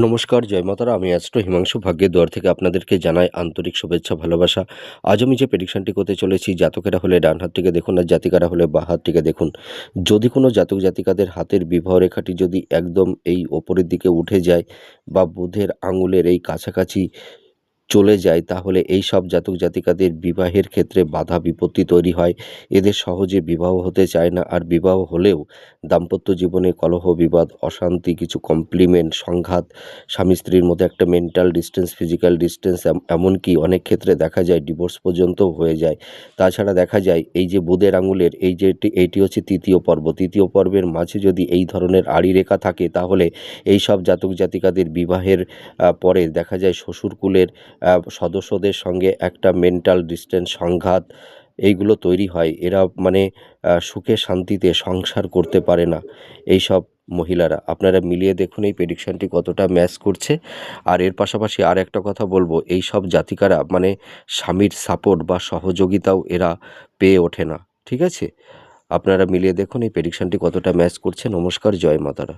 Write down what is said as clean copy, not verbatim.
নমস্কার, জয় মাতারা। আমি অ্যাস্ট্রো হিমাংশু ভাগ্যের দুয়ার থেকে আপনাদেরকে জানাই আন্তরিক শুভেচ্ছা, ভালোবাসা। আজ আমি যে প্রেডিকশনটি করতে চলেছি, জাতকেরা হলে ডান হাতটিকে দেখুন আর জাতিকারা হলে বাঁ হাতটিকে দেখুন। যদি কোনো জাতক জাতিকাদের হাতের বিবাহ রেখাটি যদি একদম এই ওপরের দিকে উঠে যায় বা বুধের আঙুলের এই কাছাকাছি চলে যায়, তাহলে এই সব জাতক জাতিকাদের বিবাহের ক্ষেত্রে বাধা বিপত্তি তৈরি হয়। এদের সহজে বিবাহ হতে চায় না, আর বিবাহ হলেও দাম্পত্য জীবনে কলহ বিবাদ, অশান্তি, কিছু কমপ্লিমেন্ট, সংঘাত, স্বামী স্ত্রীর মধ্যে একটা মেন্টাল ডিস্টেন্স, ফিজিক্যাল ডিস্টেন্স, এমনকি অনেক ক্ষেত্রে দেখা যায় ডিভোর্স পর্যন্তও হয়ে যায়। তাছাড়া দেখা যায় এই যে বুধের আঙুলের এই যে এইটি হচ্ছে তৃতীয় পর্ব, তৃতীয় পর্বের মাঝে যদি এই ধরনের আড়ি রেখা থাকে, তাহলে এই সব জাতক জাতিকাদের বিবাহের পরে দেখা যায় শ্বশুরকুলের সদস্যদের সঙ্গে একটা মেন্টাল ডিস্টেন্স, সংঘাত এইগুলো তৈরি হয়। এরা মানে সুখে শান্তিতে সংসার করতে পারে না এই সব মহিলারা। আপনারা মিলিয়ে দেখুন এই প্রেডিকশনটি কতটা ম্যাচ করছে। আর এর পাশাপাশি আর একটা কথা বলবো, এই সব জাতিকারা মানে স্বামীর সাপোর্ট বা সহযোগিতাও এরা পেয়ে ওঠে না। ঠিক আছে? আপনারা মিলিয়ে দেখুন এই প্রেডিকশনটি কতটা ম্যাচ করছে। নমস্কার, জয় মাতারা।